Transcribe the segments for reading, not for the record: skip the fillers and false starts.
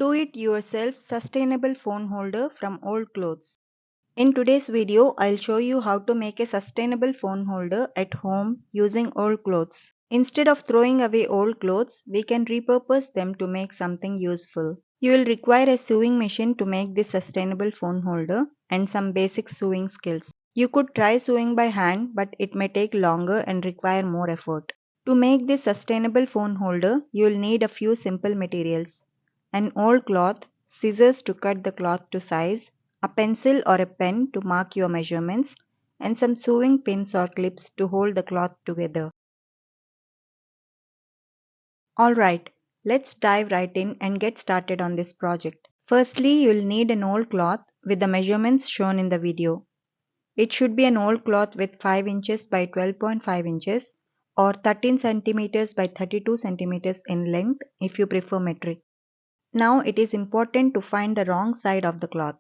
Do-it-yourself sustainable phone holder from old clothes. In today's video, I'll show you how to make a sustainable phone holder at home using old clothes. Instead of throwing away old clothes, we can repurpose them to make something useful. You will require a sewing machine to make this sustainable phone holder and some basic sewing skills. You could try sewing by hand, but it may take longer and require more effort. To make this sustainable phone holder, you will need a few simple materials: an old cloth, scissors to cut the cloth to size, a pencil or a pen to mark your measurements, and some sewing pins or clips to hold the cloth together. Alright, let's dive right in and get started on this project. Firstly, you'll need an old cloth with the measurements shown in the video. It should be an old cloth with 5 inches by 12.5 inches or 13 centimeters by 32 centimeters in length if you prefer metric. Now it is important to find the wrong side of the cloth.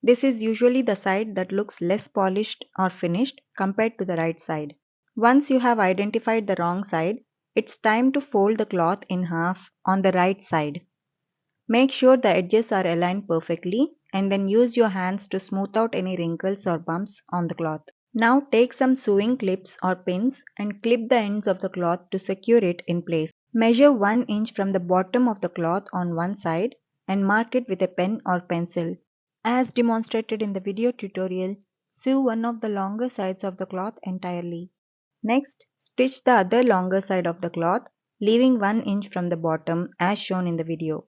This is usually the side that looks less polished or finished compared to the right side. Once you have identified the wrong side, it's time to fold the cloth in half on the right side. Make sure the edges are aligned perfectly and then use your hands to smooth out any wrinkles or bumps on the cloth. Now take some sewing clips or pins and clip the ends of the cloth to secure it in place. Measure 1 inch from the bottom of the cloth on one side and mark it with a pen or pencil. As demonstrated in the video tutorial, sew one of the longer sides of the cloth entirely. Next, stitch the other longer side of the cloth, leaving 1 inch from the bottom as shown in the video.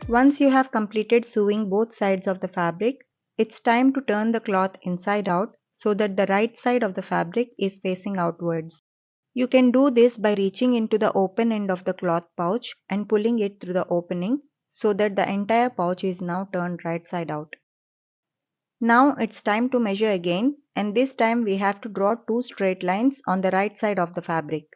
Once you have completed sewing both sides of the fabric, it's time to turn the cloth inside out so that the right side of the fabric is facing outwards. You can do this by reaching into the open end of the cloth pouch and pulling it through the opening so that the entire pouch is now turned right side out. Now it's time to measure again, and this time we have to draw two straight lines on the right side of the fabric.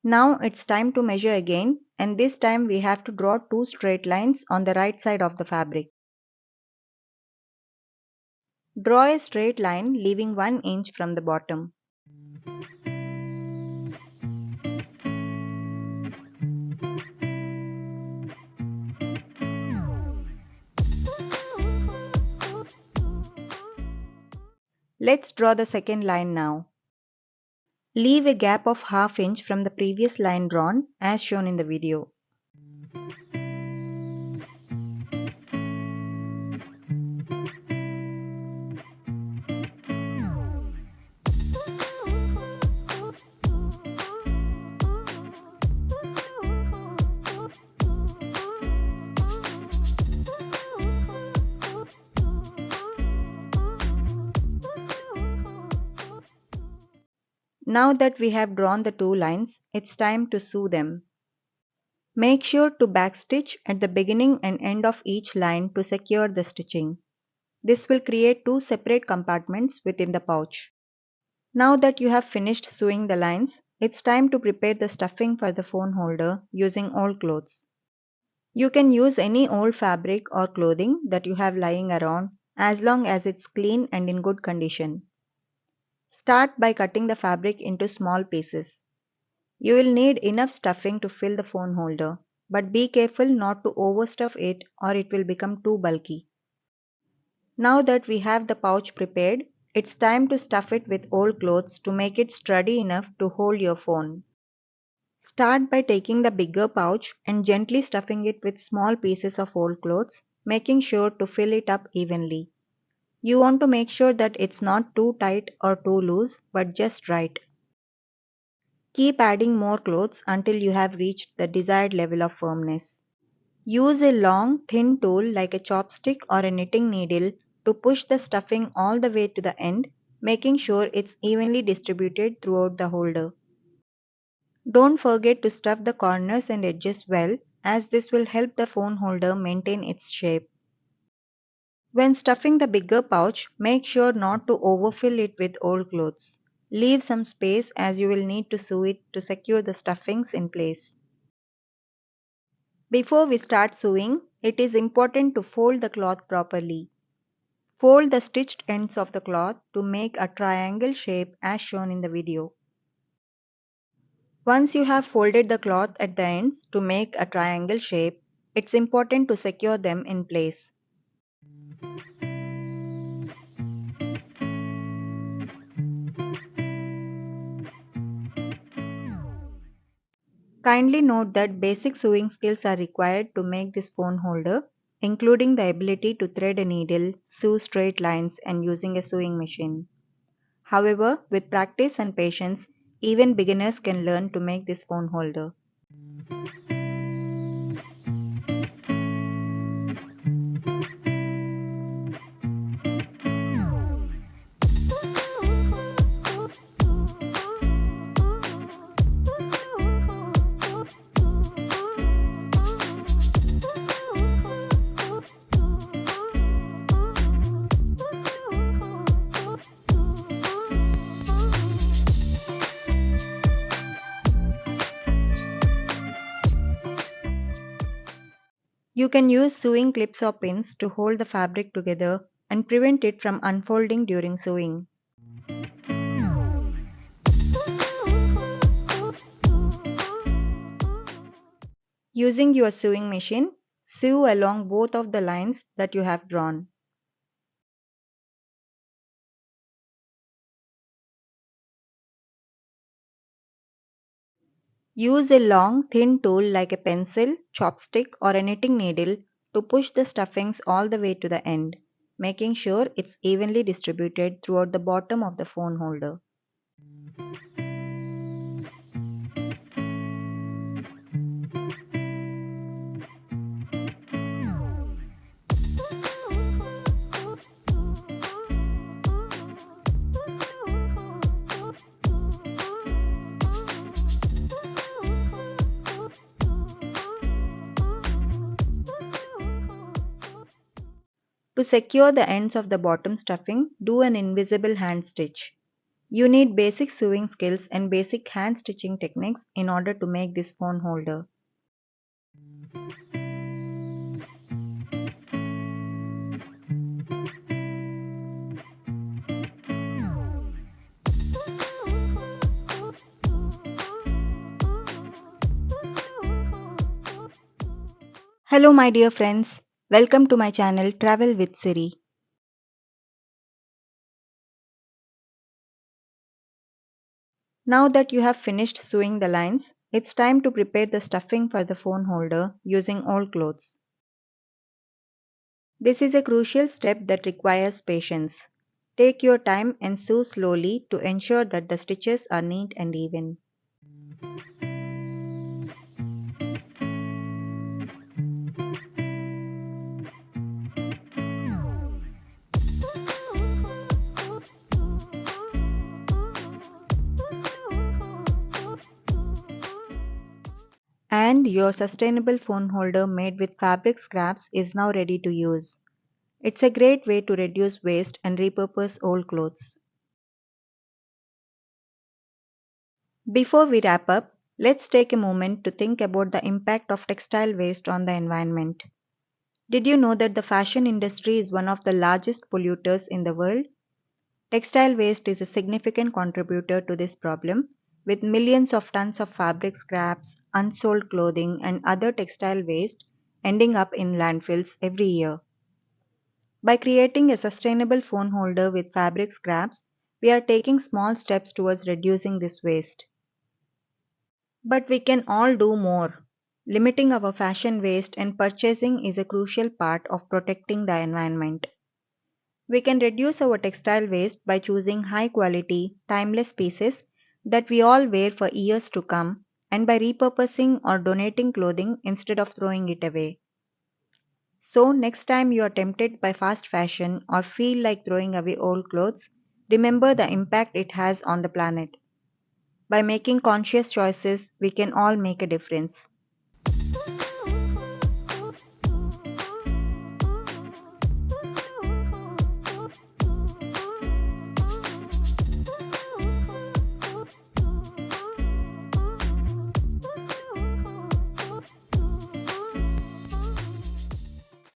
Now it's time to measure again, and this time we have to draw two straight lines on the right side of the fabric. Draw a straight line leaving 1 inch from the bottom. Let's draw the second line now. Leave a gap of ½ inch from the previous line drawn as shown in the video. Now that we have drawn the two lines, it's time to sew them. Make sure to backstitch at the beginning and end of each line to secure the stitching. This will create two separate compartments within the pouch. Now that you have finished sewing the lines, it's time to prepare the stuffing for the phone holder using old clothes. You can use any old fabric or clothing that you have lying around as long as it's clean and in good condition. Start by cutting the fabric into small pieces. You will need enough stuffing to fill the phone holder, but be careful not to overstuff it or it will become too bulky. Now that we have the pouch prepared, it's time to stuff it with old clothes to make it sturdy enough to hold your phone. Start by taking the bigger pouch and gently stuffing it with small pieces of old clothes, making sure to fill it up evenly. You want to make sure that it's not too tight or too loose, but just right. Keep adding more clothes until you have reached the desired level of firmness. Use a long, thin tool like a chopstick or a knitting needle to push the stuffing all the way to the end, making sure it's evenly distributed throughout the holder. Don't forget to stuff the corners and edges well, as this will help the phone holder maintain its shape. When stuffing the bigger pouch, make sure not to overfill it with old clothes. Leave some space as you will need to sew it to secure the stuffings in place. Before we start sewing, it is important to fold the cloth properly. Fold the stitched ends of the cloth to make a triangle shape as shown in the video. Once you have folded the cloth at the ends to make a triangle shape, it's important to secure them in place. Kindly note that basic sewing skills are required to make this phone holder, including the ability to thread a needle, sew straight lines, and using a sewing machine. However, with practice and patience, even beginners can learn to make this phone holder. You can use sewing clips or pins to hold the fabric together and prevent it from unfolding during sewing. Using your sewing machine, sew along both of the lines that you have drawn. Use a long, thin tool like a pencil, chopstick, or a knitting needle to push the stuffings all the way to the end, making sure it's evenly distributed throughout the bottom of the phone holder. To secure the ends of the bottom stuffing, do an invisible hand stitch. You need basic sewing skills and basic hand stitching techniques in order to make this phone holder. Hello my dear friends, welcome to my channel Travel with Siri. Now that you have finished sewing the lines, it's time to prepare the stuffing for the phone holder using old clothes. This is a crucial step that requires patience. Take your time and sew slowly to ensure that the stitches are neat and even. And your sustainable phone holder made with fabric scraps is now ready to use. It's a great way to reduce waste and repurpose old clothes. Before we wrap up, let's take a moment to think about the impact of textile waste on the environment. Did you know that the fashion industry is one of the largest polluters in the world? Textile waste is a significant contributor to this problem, with millions of tons of fabric scraps, unsold clothing, and other textile waste ending up in landfills every year. By creating a sustainable phone holder with fabric scraps, we are taking small steps towards reducing this waste. But we can all do more. Limiting our fashion waste and purchasing is a crucial part of protecting the environment. We can reduce our textile waste by choosing high quality, timeless pieces that we all wear for years to come, and by repurposing or donating clothing instead of throwing it away. So, next time you are tempted by fast fashion or feel like throwing away old clothes, remember the impact it has on the planet. By making conscious choices, we can all make a difference.